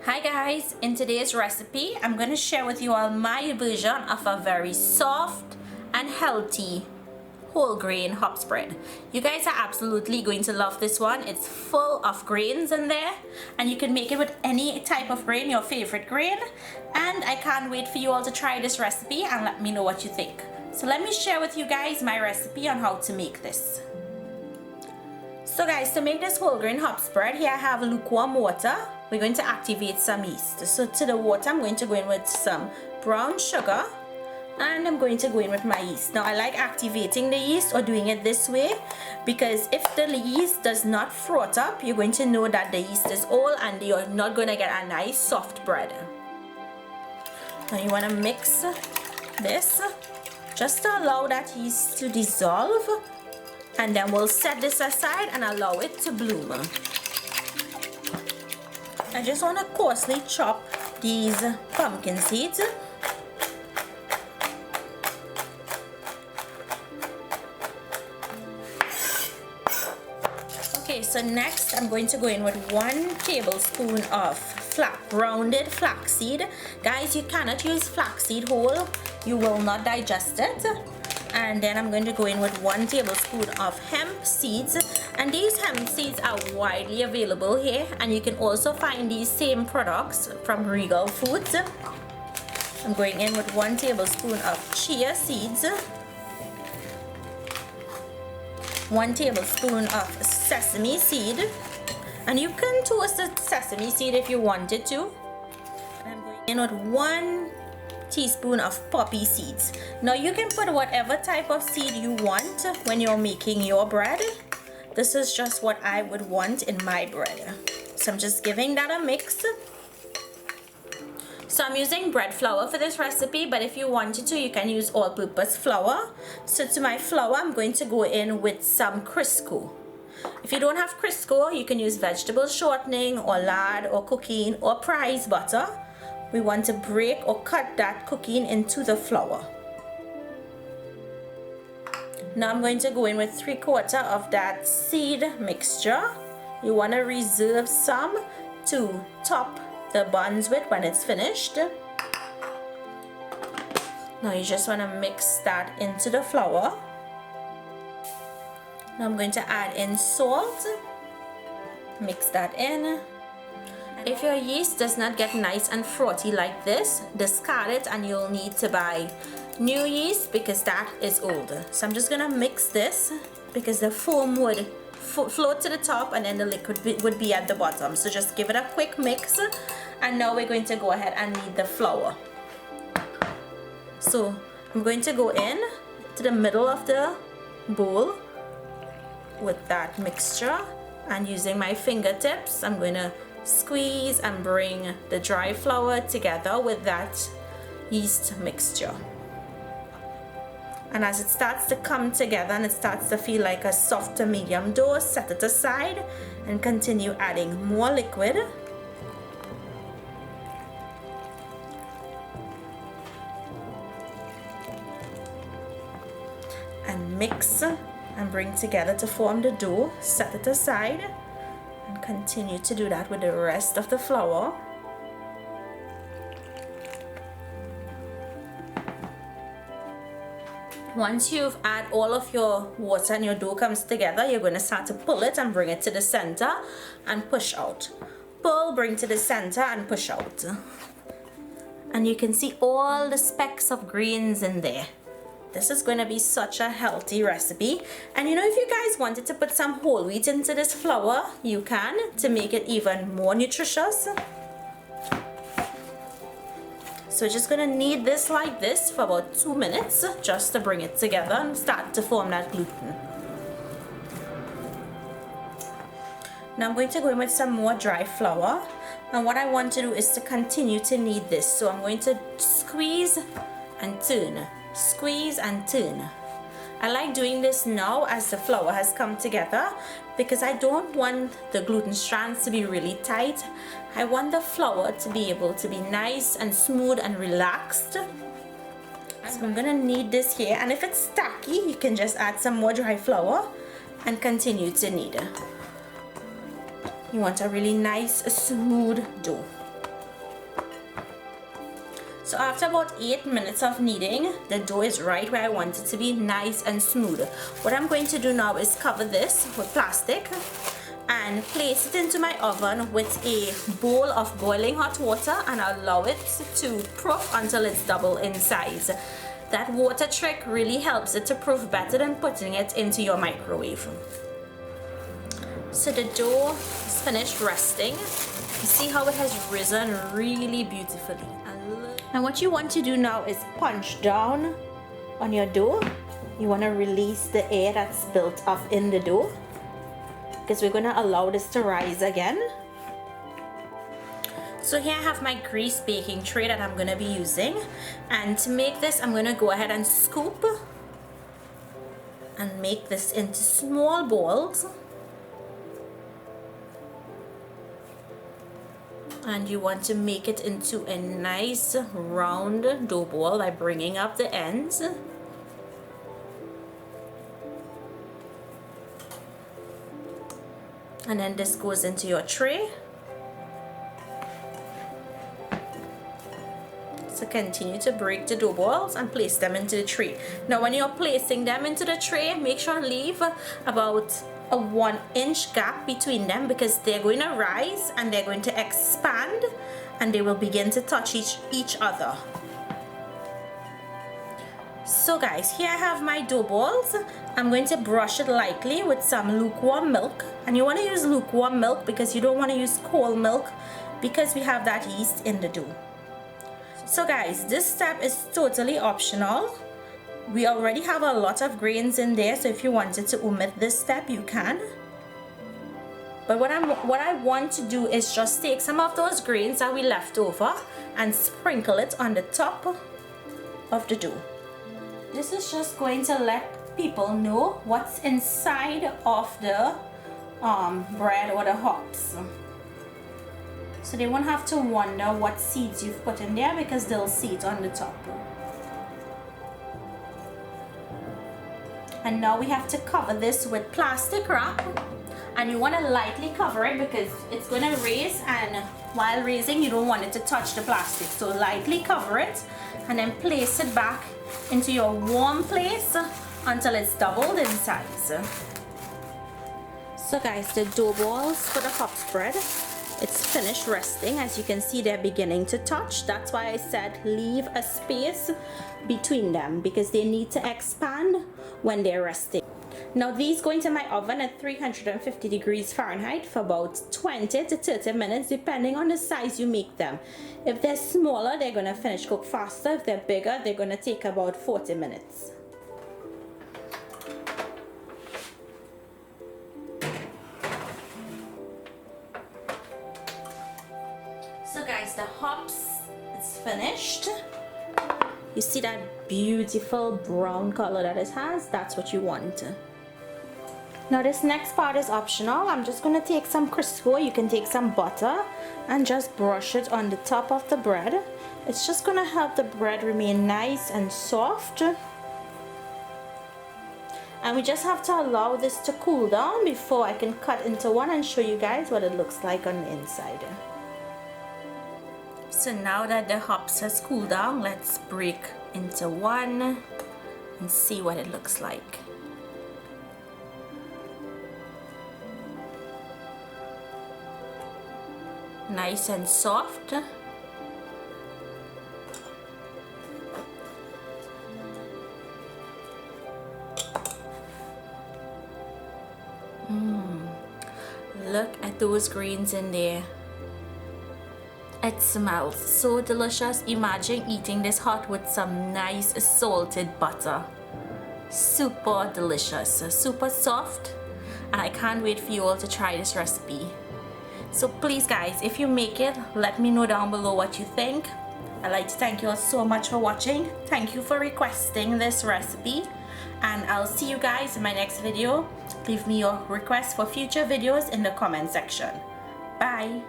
Hi guys, in today's recipe I'm going to share with you all my version of a very soft and healthy whole grain hops bread. You guys are absolutely going to love this one. It's full of grains in there and you can make it with any type of grain, your favorite grain, and I can't wait for you all to try this recipe and let me know what you think. So let me share with you guys my recipe on how to make this. So guys, to make this whole grain hops bread, here I have lukewarm water. We're going to activate some yeast. So to the water, I'm going to go in with some brown sugar and I'm going to go in with my yeast. Now I like activating the yeast or doing it this way because if the yeast does not froth up, you're going to know that the yeast is old and you're not going to get a nice soft bread. Now you want to mix this just to allow that yeast to dissolve. And then we'll set this aside and allow it to bloom. I just want to coarsely chop these pumpkin seeds. Okay, so next I'm going to go in with 1 tablespoon of rounded flaxseed. Guys, you cannot use flaxseed whole. You will not digest it. And then I'm going to go in with 1 tablespoon of hemp seeds, and these hemp seeds are widely available here, and you can also find these same products from Regal Foods. I'm going in with 1 tablespoon of chia seeds, 1 tablespoon of sesame seed, and you can toast the sesame seed if you wanted to. And I'm going in with 1 teaspoon of poppy seeds. Now you can put whatever type of seed you want when you're making your bread. This is just what I would want in my bread. So I'm just giving that a mix. So I'm using bread flour for this recipe, but if you wanted to, you can use all-purpose flour. So to my flour, I'm going to go in with some Crisco. If you don't have Crisco, you can use vegetable shortening or lard or cooking or prize butter. We want to break or cut that cooking into the flour. Now I'm going to go in with 3/4 of that seed mixture. You want to reserve some to top the buns with when it's finished. Now you just want to mix that into the flour. Now I'm going to add in salt. Mix that in. If your yeast does not get nice and frothy like this, discard it and you'll need to buy new yeast because that is old. So I'm just gonna mix this because the foam would float to the top and then the liquid would be at the bottom. So just give it a quick mix, and now we're going to go ahead and knead the flour. So I'm going to go in to the middle of the bowl with that mixture, and using my fingertips, I'm going to squeeze and bring the dry flour together with that yeast mixture. And as it starts to come together and it starts to feel like a soft to medium dough, set it aside and continue adding more liquid. And mix and bring together to form the dough. Set it aside. And continue to do that with the rest of the flour. Once you've added all of your water and your dough comes together, you're going to start to pull it and bring it to the center and push out. Pull, bring to the center and push out. And you can see all the specks of grains in there. This is going to be such a healthy recipe. And you know, if you guys wanted to put some whole wheat into this flour, you can, to make it even more nutritious. So just going to knead this like this for about 2 minutes just to bring it together and start to form that gluten. Now I'm going to go in with some more dry flour, and what I want to do is to continue to knead this. So I'm going to squeeze and turn. Squeeze and turn. I like doing this now as the flour has come together because I don't want the gluten strands to be really tight. I want the flour to be able to be nice and smooth and relaxed. So I'm gonna knead this here, and if it's tacky, you can just add some more dry flour and continue to knead. You want a really nice, smooth dough. So after about 8 minutes of kneading, the dough is right where I want it to be, nice and smooth. What I'm going to do now is cover this with plastic and place it into my oven with a bowl of boiling hot water and allow it to proof until it's double in size. That water trick really helps it to proof better than putting it into your microwave. So the dough is finished resting. You see how it has risen really beautifully. And what you want to do now is punch down on your dough. You want to release the air that's built up in the dough, because we're going to allow this to rise again. So here I have my greased baking tray that I'm going to be using, and to make this I'm going to go ahead and scoop and make this into small balls. And you want to make it into a nice round dough ball by bringing up the ends. And then this goes into your tray. So continue to break the dough balls and place them into the tray. Now when you're placing them into the tray, make sure to leave about a 1-inch gap between them, because they're going to rise and they're going to expand and they will begin to touch each other. So guys, here I have my dough balls. I'm going to brush it lightly with some lukewarm milk, and you want to use lukewarm milk because you don't want to use cold milk, because we have that yeast in the dough. So guys, this step is totally optional. We already have a lot of grains in there, so if you wanted to omit this step, you can. But what I want to do is just take some of those grains that we left over and sprinkle it on the top of the dough. This is just going to let people know what's inside of the bread or the hops. So they won't have to wonder what seeds you've put in there, because they'll see it on the top. And now we have to cover this with plastic wrap, and you want to lightly cover it because it's going to raise, and while raising you don't want it to touch the plastic. So lightly cover it and then place it back into your warm place until it's doubled in size. So guys, the dough balls for the hop spread, it's finished resting. As you can see, they're beginning to touch. That's why I said leave a space between them, because they need to expand when they're resting. Now these go into my oven at 350 degrees Fahrenheit for about 20 to 30 minutes depending on the size you make them. If they're smaller, they're going to finish cook faster. If they're bigger, they're going to take about 40 minutes. So guys, the hops is finished. You see that beautiful brown color that it has? That's what you want. Now this next part is optional. I'm just going to take some Crisco. You can take some butter and just brush it on the top of the bread. It's just going to help the bread remain nice and soft. And we just have to allow this to cool down before I can cut into one and show you guys what it looks like on the inside. So now that the hops has cooled down, let's break into one and see what it looks like. Nice and soft. Look at those grains in there. It smells so delicious. Imagine eating this hot with some nice salted butter. Super delicious, super soft, and I can't wait for you all to try this recipe. So please guys, if you make it, let me know down below what you think. I'd like to thank you all so much for watching. Thank you for requesting this recipe, and I'll see you guys in my next video. Leave me your requests for future videos in the comment section. Bye.